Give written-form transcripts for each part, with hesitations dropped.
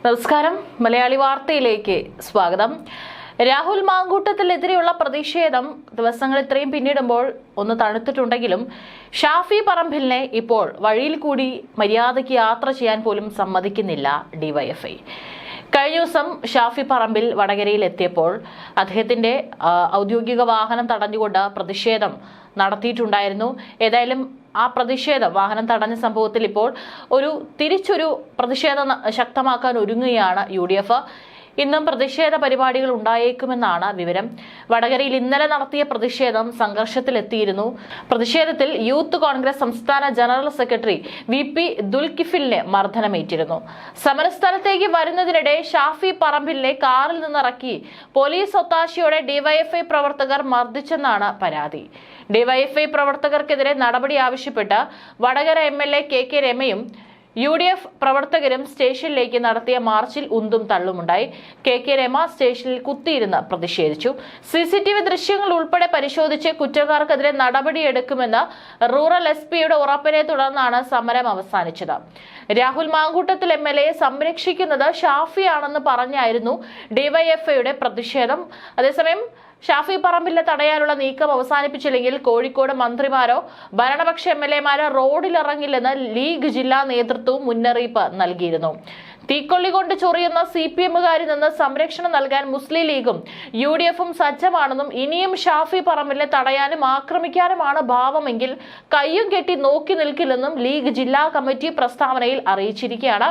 നമസ്കാരം. മലയാളി വാർത്തയിലേക്ക് സ്വാഗതം. രാഹുൽ മാങ്കൂട്ടത്തിനെതിരെയുള്ള പ്രതിഷേധം ദിവസങ്ങൾ ഇത്രയും പിന്നിടുമ്പോൾ ഒന്ന് തണുത്തിട്ടുണ്ടെങ്കിലും ഷാഫി പറമ്പിലിനെ ഇപ്പോൾ വഴിയിൽ കൂടി മര്യാദയ്ക്ക് യാത്ര ചെയ്യാൻ പോലും സമ്മതിക്കുന്നില്ല ഡിവൈഎഫ്ഐ. കഴിഞ്ഞ ദിവസം ഷാഫി പറമ്പിൽ വടകരയിൽ എത്തിയപ്പോൾ അദ്ദേഹത്തിന്റെ ഔദ്യോഗിക വാഹനം തടഞ്ഞുകൊണ്ട് പ്രതിഷേധം നടത്തിയിട്ടുണ്ടായിരുന്നു. ഏതായാലും ആ പ്രതിഷേധം, വാഹനം തടഞ്ഞ സംഭവത്തിൽ ഇപ്പോൾ തിരിച്ചൊരു പ്രതിഷേധം ശക്തമാക്കാൻ ഒരുങ്ങുകയാണ് UDF. ഇന്നും പ്രതിഷേധ പരിപാടികൾ ഉണ്ടായേക്കുമെന്നാണ് വിവരം. വടകരയിൽ ഇന്നലെ നടത്തിയ പ്രതിഷേധം സംഘർഷത്തിലെത്തിയിരുന്നു. പ്രതിഷേധത്തിൽ യൂത്ത് കോൺഗ്രസ് സംസ്ഥാന ജനറൽ സെക്രട്ടറി VP ദുൽകിഫിലിനെ മർദ്ദനമേറ്റിരുന്നു. സമരസ്ഥലത്തേക്ക് വരുന്നതിനിടെ ഷാഫി പറമ്പിലിനെ കാറിൽ നിന്നിറക്കി പോലീസ് ഒത്താശയോടെ ഡിവൈഎഫ്ഐ പ്രവർത്തകർ മർദ്ദിച്ചെന്നാണ് പരാതി. ഡിവൈഎഫ്ഐ പ്രവർത്തകർക്കെതിരെ നടപടി ആവശ്യപ്പെട്ട് വടകര MLA KK രമയും UDF പ്രവർത്തകരും സ്റ്റേഷനിലേക്ക് നടത്തിയ മാർച്ചിൽ ഉന്തും തള്ളുമുണ്ടായി. KK രമ സ്റ്റേഷനിൽ കുത്തിയിരുന്ന് പ്രതിഷേധിച്ചു. CCTV ദൃശ്യങ്ങൾ ഉൾപ്പെടെ പരിശോധിച്ച് കുറ്റക്കാർക്കെതിരെ നടപടിയെടുക്കുമെന്ന് റൂറൽ SP-യുടെ ഉറപ്പിനെ തുടർന്നാണ് സമരം അവസാനിച്ചത്. രാഹുൽ മാങ്കൂട്ടത്തിൽ MLA സംരക്ഷിക്കുന്നത് ഷാഫിയാണെന്ന് പറഞ്ഞായിരുന്നു ഡിവൈഎഫ്ഐയുടെ പ്രതിഷേധം. അതേസമയം ഷാഫി പറമ്പിലിനെ തടയാനുള്ള നീക്കം അവസാനിപ്പിച്ചില്ലെങ്കിൽ കോഴിക്കോട് മന്ത്രിമാരോ ഭരണപക്ഷ MLA-മാരോ റോഡിലിറങ്ങില്ലെന്ന് ലീഗ് ജില്ലാ നേതൃത്വവും മുന്നറിയിപ്പ് നൽകിയിരുന്നു. തീക്കൊള്ളി കൊണ്ട് ചൊറിയുന്ന CPM-കാരിൽ നിന്ന് സംരക്ഷണം നൽകാൻ മുസ്ലിം ലീഗും UDF-ഉം സജ്ജമാണെന്നും ഇനിയും ഷാഫി പറമ്പിലിനെ തടയാനും ആക്രമിക്കാനുമാണ് ഭാവമെങ്കിൽ കയ്യും കെട്ടി നോക്കി നിൽക്കില്ലെന്നും ലീഗ് ജില്ലാ കമ്മിറ്റി പ്രസ്താവനയിൽ അറിയിച്ചിരിക്കുകയാണ്.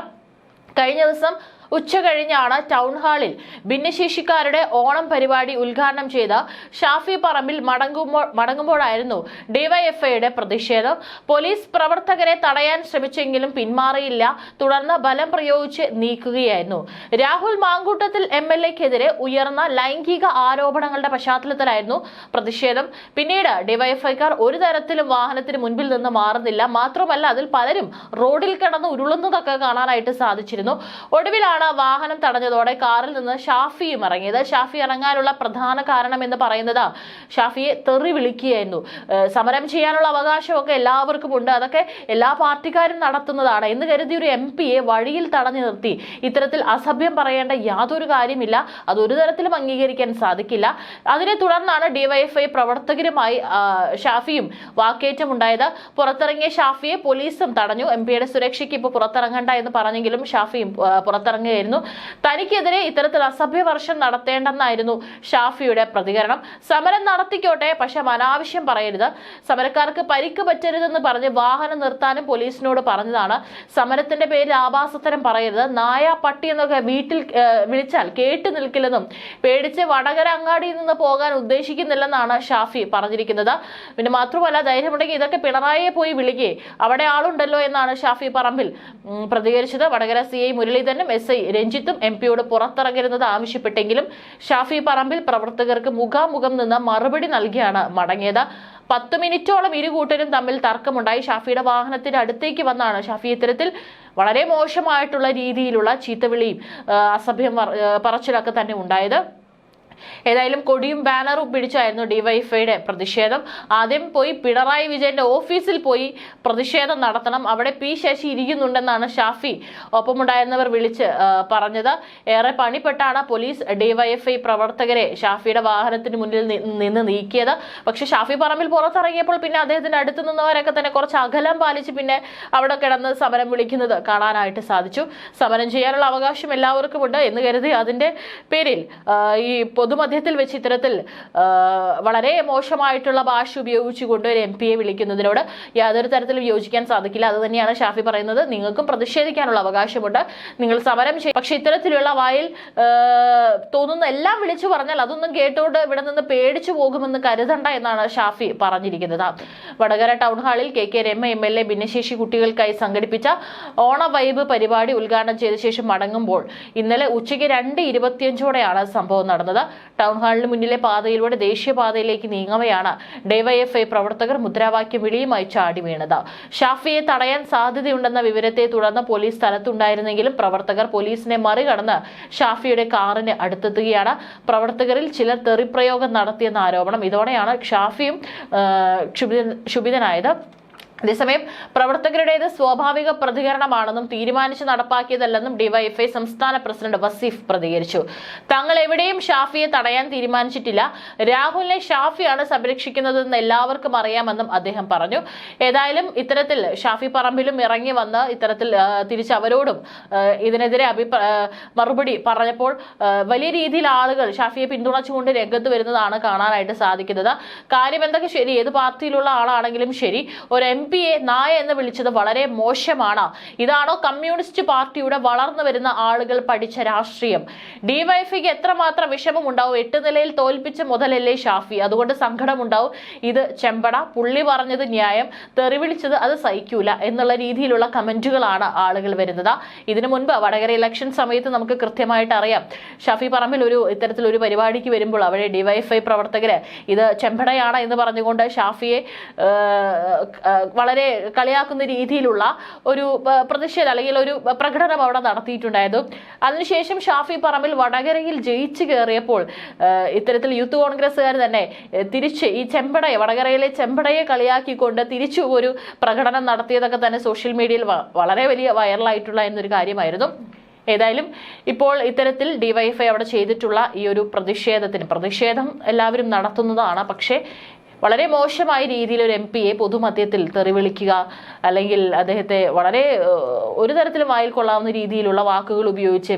കഴിഞ്ഞ ദിവസം ഉച്ച കഴിഞ്ഞാണ് ടൗൺ ഹാളിൽ ഭിന്നശേഷിക്കാരുടെ ഓണം പരിപാടി ഉദ്ഘാടനം ചെയ്ത ഷാഫി പറമ്പിൽ മടങ്ങുമ്പോഴായിരുന്നു ഡിവൈഎഫ്ഐയുടെ പ്രതിഷേധം. പോലീസ് പ്രവർത്തകരെ തടയാൻ ശ്രമിച്ചെങ്കിലും പിന്മാറിയില്ല. തുടർന്ന് ബലം പ്രയോഗിച്ച് നീക്കുകയായിരുന്നു. രാഹുൽ മാങ്കൂട്ടത്തിൽ MLA-ക്കെതിരെ ഉയർന്ന ലൈംഗിക ആരോപണങ്ങളുടെ പശ്ചാത്തലത്തിലായിരുന്നു പ്രതിഷേധം. പിന്നീട് ഡിവൈഎഫ്ഐക്കാർ ഒരു തരത്തിലും വാഹനത്തിന് മുൻപിൽ നിന്ന് മാറുന്നില്ല. മാത്രമല്ല, അതിൽ പലരും റോഡിൽ കിടന്ന് ഉരുളുന്നതൊക്കെ കാണാനായിട്ട് സാധിച്ചിരുന്നു. ഒടുവിലാണ് വാഹനം തടഞ്ഞതോടെ കാറിൽ നിന്ന് ഷാഫിയും ഇറങ്ങിയത്. ഷാഫി ഇറങ്ങാനുള്ള പ്രധാന കാരണം എന്ന് പറയുന്നത് ഷാഫിയെ തെറി വിളിക്കുകയായിരുന്നു. സമരം ചെയ്യാനുള്ള അവകാശമൊക്കെ എല്ലാവർക്കും ഉണ്ട്, അതൊക്കെ എല്ലാ പാർട്ടിക്കാരും നടത്തുന്നതാണ് എന്ന് കരുതി ഒരു MP-യെ വഴിയിൽ തടഞ്ഞു നിർത്തി ഇത്തരത്തിൽ അസഭ്യം പറയേണ്ട യാതൊരു കാര്യമില്ല. അതൊരു തരത്തിലും അംഗീകരിക്കാൻ സാധിക്കില്ല. അതിനെ തുടർന്നാണ് ഡിവൈഎഫ്ഐ പ്രവർത്തകരുമായി ഷാഫിയും വാക്കേറ്റമുണ്ടായത്. പുറത്തിറങ്ങിയ ഷാഫിയെ പോലീസും തടഞ്ഞു. MP-യുടെ സുരക്ഷയ്ക്ക് ഇപ്പോൾ പുറത്തിറങ്ങണ്ട എന്ന് പറഞ്ഞെങ്കിലും ഷാഫിയും പുറത്തിറങ്ങുകയായിരുന്നു. തനിക്കെതിരെ ഇത്തരത്തിൽ അസഭ്യവർഷം നടത്തേണ്ടെന്നായിരുന്നു ഷാഫിയുടെ പ്രതികരണം. സമരം നടത്തിക്കോട്ടെ, പക്ഷെ അനാവശ്യം പറയരുത്. സമരക്കാർക്ക് പരിക്ക് പറ്റരുതെന്ന് പറഞ്ഞ് വാഹനം നിർത്താനും പോലീസിനോട് പറഞ്ഞതാണ്. സമരത്തിന്റെ പേരിൽ ആഭാസത്തരം പറയരുത്. നായ പട്ടി എന്നൊക്കെ വീട്ടിൽ വിളിച്ചാൽ കേട്ടു നിൽക്കില്ലെന്നും പേടിച്ച് വടകര അങ്ങാടിയിൽ നിന്ന് പോകാൻ ഉദ്ദേശിക്കുന്നില്ലെന്നാണ് ഷാഫി പറഞ്ഞിരിക്കുന്നത്. പിന്നെ മാത്രമല്ല, ധൈര്യമുണ്ടെങ്കിൽ ഇതൊക്കെ പിണറായിയെ പോയി വിളിക്കേ, അവിടെ ആളുണ്ടല്ലോ എന്നാണ് ഷാഫി പറമ്പിൽ പ്രതികരിച്ചത്. വടകര CI മുരളീധരനും SI രഞ്ജിത്തും MP-യോട് പുറത്തിറങ്ങരുന്നത് ആവശ്യപ്പെട്ടെങ്കിലും ഷാഫി പറമ്പിൽ പ്രവർത്തകർക്ക് മുഖാമുഖം നിന്ന് മറുപടി നൽകിയാണ് മടങ്ങിയത്. 10 മിനിറ്റോളം ഇരു കൂട്ടരും തമ്മിൽ തർക്കമുണ്ടായി. ഷാഫിയുടെ വാഹനത്തിന്റെ അടുത്തേക്ക് വന്നാണ് ഷാഫി ഇത്തരത്തിൽ വളരെ മോശമായിട്ടുള്ള രീതിയിലുള്ള ചീത്തവിളിയും അസഭ്യം പറച്ചിലൊക്കെ തന്നെ ഉണ്ടായത്. ഏതായാലും കൊടിയും ബാനറും പിടിച്ചായിരുന്നു ഡിവൈഎഫ്ഐയുടെ പ്രതിഷേധം. ആദ്യം പോയി പിണറായി വിജയന്റെ ഓഫീസിൽ പോയി പ്രതിഷേധം നടത്തണം, അവിടെ P ശശി ഇരിക്കുന്നുണ്ടെന്നാണ് ഷാഫി ഒപ്പമുണ്ടായിരുന്നവർ വിളിച്ച് പറഞ്ഞത്. ഏറെ പണിപ്പെട്ടാണ് പോലീസ് ഡിവൈഎഫ്ഐ പ്രവർത്തകരെ ഷാഫിയുടെ വാഹനത്തിന് മുന്നിൽ നിന്ന് നീക്കിയത്. പക്ഷെ ഷാഫി പറമ്പിൽ പുറത്തിറങ്ങിയപ്പോൾ പിന്നെ അദ്ദേഹത്തിന്റെ അടുത്ത് നിന്നവരൊക്കെ തന്നെ കുറച്ച് അകലം പാലിച്ച് പിന്നെ അവിടെ കിടന്ന് സമരം വിളിക്കുന്നത് കാണാനായിട്ട് സാധിച്ചു. സമരം ചെയ്യാനുള്ള അവകാശം എല്ലാവർക്കും ഉണ്ട് എന്ന് കരുതി അതിന്റെ പേരിൽ ഈ പൊതുമധ്യത്തിൽ വെച്ച് ഇത്തരത്തിൽ വളരെ മോശമായിട്ടുള്ള ഭാഷ ഉപയോഗിച്ചുകൊണ്ട് ഒരു MP-യെ വിളിക്കുന്നതിനോട് യാതൊരു തരത്തിലും യോജിക്കാൻ സാധിക്കില്ല. അത് തന്നെയാണ് ഷാഫി പറയുന്നത്. നിങ്ങൾക്കും പ്രതിഷേധിക്കാനുള്ള അവകാശമുണ്ട്, നിങ്ങൾ സമരം ചെയ്യും, പക്ഷെ ഇത്തരത്തിലുള്ള വായിൽ തോന്നുന്ന എല്ലാം വിളിച്ചു പറഞ്ഞാൽ അതൊന്നും കേട്ടോണ്ട് ഇവിടെ നിന്ന് പേടിച്ചു പോകുമെന്ന് കരുതണ്ട എന്നാണ് ഷാഫി പറഞ്ഞിരിക്കുന്നത്. വടകര ടൗൺ ഹാളിൽ KK രമ MLA ഭിന്നശേഷി കുട്ടികൾക്കായി സംഘടിപ്പിച്ച ഓണ വൈബ് പരിപാടി ഉദ്ഘാടനം ചെയ്ത ശേഷം മടങ്ങുമ്പോൾ ഇന്നലെ ഉച്ചയ്ക്ക് 2:25-ഓടെയാണ് സംഭവം നടന്നത്. ടൗൺ ഹാളിന് മുന്നിലെ പാതയിലൂടെ ദേശീയപാതയിലേക്ക് നീങ്ങവെയാണ് ഡിവൈഎഫ്ഐ പ്രവർത്തകർ മുദ്രാവാക്യം വിളിയുമായി ചാടി വീണത്. ഷാഫിയെ തടയാൻ സാധ്യതയുണ്ടെന്ന വിവരത്തെ തുടർന്ന് പോലീസ് സ്ഥലത്തുണ്ടായിരുന്നെങ്കിലും പ്രവർത്തകർ പോലീസിനെ മറികടന്ന് ഷാഫിയുടെ കാറിന് അടുത്തെത്തുകയാണ്. പ്രവർത്തകരിൽ ചിലർ തെറിപ്രയോഗം നടത്തിയെന്ന ആരോപണം. ഇതോടെയാണ് ഷാഫിയും ക്ഷുഭിതനായത്. അതേസമയം പ്രവർത്തകരുടേത് സ്വാഭാവിക പ്രതികരണമാണെന്നും തീരുമാനിച്ച് നടപ്പാക്കിയതല്ലെന്നും ഡിവൈഎഫ്ഐ സംസ്ഥാന പ്രസിഡന്റ് വസീഫ് പ്രതികരിച്ചു. തങ്ങൾ എവിടെയും ഷാഫിയെ തടയാൻ തീരുമാനിച്ചിട്ടില്ല. രാഹുലിനെ ഷാഫിയാണ് സംരക്ഷിക്കുന്നതെന്ന് എല്ലാവർക്കും അറിയാമെന്നും അദ്ദേഹം പറഞ്ഞു. ഏതായാലും ഇത്തരത്തിൽ ഷാഫി പറമ്പിലും ഇറങ്ങി വന്ന് ഇത്തരത്തിൽ തിരിച്ച് അവരോടും ഇതിനെതിരെ മറുപടി പറഞ്ഞപ്പോൾ വലിയ രീതിയിൽ ആളുകൾ ഷാഫിയെ പിന്തുണച്ചുകൊണ്ട് രംഗത്ത് വരുന്നതാണ് കാണാനായിട്ട് സാധിക്കുന്നത്. കാര്യം എന്തൊക്കെ ശരി, ഏത് പാർട്ടിയിലുള്ള ആളാണെങ്കിലും ശരി, ഒരു എംപിയെ നായ എന്ന് വിളിച്ചത് വളരെ മോശമാണ്. ഇതാണോ കമ്മ്യൂണിസ്റ്റ് പാർട്ടിയുടെ വളർന്നു വരുന്ന ആളുകൾ പഠിച്ച രാഷ്ട്രീയം? ഡിവൈഎഫ്ഐക്ക് എത്രമാത്രം വിഷമം ഉണ്ടാവും? 8 നിലയിൽ തോൽപ്പിച്ച മുതലല്ലേ ഷാഫി, അതുകൊണ്ട് സങ്കടമുണ്ടാവും. ഇത് ചെമ്പട, പുള്ളി പറഞ്ഞത് ന്യായം, തെറിവിളിച്ചത് അത് സഹിക്കൂല എന്നുള്ള രീതിയിലുള്ള കമന്റുകളാണ് ആളുകൾ വരുന്നത്. ഇതിനു മുൻപ് വടകര ഇലക്ഷൻ സമയത്ത് നമുക്ക് കൃത്യമായിട്ട് അറിയാം, ഷാഫി പറമ്പിൽ ഇത്തരത്തിലൊരു പരിപാടിക്ക് വരുമ്പോൾ അവിടെ ഡിവൈഎഫ്ഐ പ്രവർത്തകര് ഇത് ചെമ്പടയാണ് എന്ന് പറഞ്ഞുകൊണ്ട് ഷാഫിയെ വളരെ കളിയാക്കുന്ന രീതിയിലുള്ള ഒരു പ്രതിഷേധം അല്ലെങ്കിൽ ഒരു പ്രകടനം അവിടെ നടത്തിയിട്ടുണ്ടായിരുന്നു. അതിനുശേഷം ഷാഫി പറമ്പിൽ വടകരയിൽ ജയിച്ചു കയറിയപ്പോൾ ഇത്തരത്തിൽ യൂത്ത് കോൺഗ്രസ്സുകാർ തന്നെ തിരിച്ച് ഈ ചെമ്പടയെ, വടകരയിലെ ചെമ്പടയെ കളിയാക്കിക്കൊണ്ട് തിരിച്ചു ഒരു പ്രകടനം നടത്തിയതൊക്കെ തന്നെ സോഷ്യൽ മീഡിയയിൽ വളരെ വലിയ വൈറലായിട്ടുള്ള എന്നൊരു കാര്യമായിരുന്നു. ഏതായാലും ഇപ്പോൾ ഇത്തരത്തിൽ ഡിവൈഎഫ്ഐ അവിടെ ചെയ്തിട്ടുള്ള ഈ ഒരു പ്രതിഷേധം എല്ലാവരും നടത്തുന്നതാണ്. പക്ഷേ വളരെ മോശമായ രീതിയിൽ ഒരു എംപിയെ പൊതുമധ്യത്തിൽ തെറിവിളിക്കുക, അല്ലെങ്കിൽ അദ്ദേഹത്തെ വളരെ ഒരു തരത്തിലും വായിൽ കൊള്ളാവുന്ന രീതിയിലുള്ള വാക്കുകൾ ഉപയോഗിച്ച്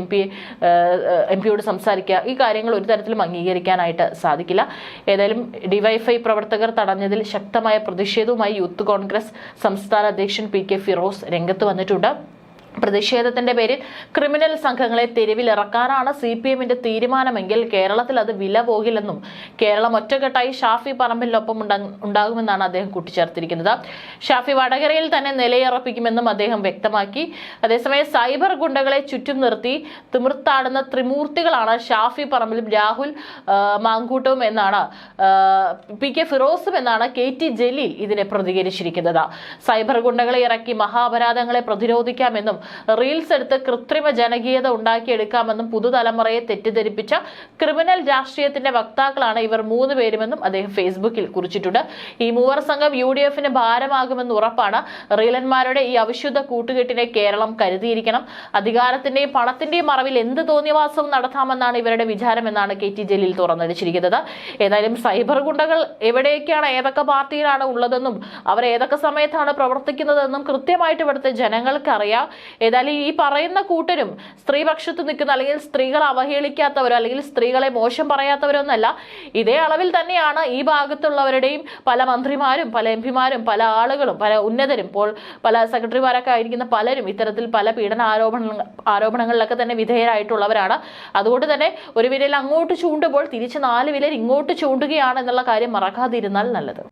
എംപിയോട് സംസാരിക്കുക, ഈ കാര്യങ്ങൾ ഒരു തരത്തിലും അംഗീകരിക്കാനായിട്ട് സാധിക്കില്ല. ഏതായാലും ഡിവൈഎഫ്ഐ പ്രവർത്തകർ തടഞ്ഞതിൽ ശക്തമായ പ്രതിഷേധവുമായി യൂത്ത് കോൺഗ്രസ് സംസ്ഥാന അധ്യക്ഷൻ PK ഫിറോസ് രംഗത്ത് വന്നിട്ടുണ്ട്. പ്രതിഷേധത്തിന്റെ പേരിൽ ക്രിമിനൽ സംഘങ്ങളെ തെരുവിലിറക്കാനാണ് CPMന്റെ തീരുമാനമെങ്കിൽ കേരളത്തിൽ അത് വില പോകില്ലെന്നും കേരളം ഒറ്റക്കെട്ടായി ഷാഫി പറമ്പിലിനൊപ്പം ഉണ്ടാകുമെന്നാണ് അദ്ദേഹം കൂട്ടിച്ചേർത്തിരിക്കുന്നത്. ഷാഫി വടകരയിൽ തന്നെ നിലയുറപ്പിക്കുമെന്നും അദ്ദേഹം വ്യക്തമാക്കി. അതേസമയം സൈബർ ഗുണ്ടകളെ ചുറ്റും നിർത്തി തിമിർത്താടുന്ന ത്രിമൂർത്തികളാണ് ഷാഫി പറമ്പിലും രാഹുൽ മാങ്കൂട്ടവും എന്നാണ് PK ഫിറോസും എന്നാണ് KT ജലീൽ ഇതിനെ പ്രതികരിച്ചിരിക്കുന്നത്. സൈബർ ഗുണ്ടകളെ ഇറക്കി മഹാപരാധങ്ങളെ പ്രതിരോധിക്കാമെന്നും റീൽസ് എടുത്ത് കൃത്രിമ ജനകീയത ഉണ്ടാക്കിയെടുക്കാമെന്നും പുതുതലമുറയെ തെറ്റിദ്ധരിപ്പിച്ച ക്രിമിനൽ രാഷ്ട്രീയത്തിന്റെ വക്താക്കളാണ് ഇവർ 3 പേരുമെന്നും അദ്ദേഹം ഫേസ്ബുക്കിൽ കുറിച്ചിട്ടുണ്ട്. ഈ മൂവർ സംഘം UDFന് ഭാരമാകുമെന്ന് ഉറപ്പാണ്. റീലന്മാരുടെ ഈ അവിശുദ്ധ കൂട്ടുകെട്ടിനെ കേരളം കരുതിയിരിക്കണം. അധികാരത്തിന്റെയും പണത്തിന്റെയും മറവിൽ എന്ത് തോന്നിയവാസവും നടത്താമെന്നാണ് ഇവരുടെ വിചാരമെന്നാണ് KT ജലീൽ തുറന്നടിച്ചിരിക്കുന്നത്. ഏതായാലും സൈബർ ഗുണ്ടകൾ എവിടെയൊക്കെയാണ്, ഏതൊക്കെ പാർട്ടിയിലാണ് ഉള്ളതെന്നും അവർ ഏതൊക്കെ സമയത്താണ് പ്രവർത്തിക്കുന്നതെന്നും കൃത്യമായിട്ട് ഇവിടുത്തെ ജനങ്ങൾക്ക് അറിയാം. ഏതായാലും ഈ പറയുന്ന കൂട്ടരും സ്ത്രീപക്ഷത്ത് നിൽക്കുന്ന, അല്ലെങ്കിൽ സ്ത്രീകളെ അവഹേളിക്കാത്തവരോ അല്ലെങ്കിൽ സ്ത്രീകളെ മോശം പറയാത്തവരൊന്നല്ല. ഇതേ അളവിൽ തന്നെയാണ് ഈ ഭാഗത്തുള്ളവരുടെയും പല മന്ത്രിമാരും പല എംപിമാരും പല ആളുകളും പല ഉന്നതരും ഇപ്പോൾ പല സെക്രട്ടറിമാരൊക്കെ ആയിരിക്കുന്ന പലരും ഇത്തരത്തിൽ പല പീഡന ആരോപണങ്ങളിലൊക്കെ തന്നെ വിധേയരായിട്ടുള്ളവരാണ്. അതുകൊണ്ട് തന്നെ ഒരു വിരൽ അങ്ങോട്ട് ചൂണ്ടുമ്പോൾ തിരിച്ച് 4 വിരൽ ഇങ്ങോട്ട് ചൂണ്ടുകയാണ് എന്നുള്ള കാര്യം മറക്കാതിരുന്നാൽ നല്ലത്.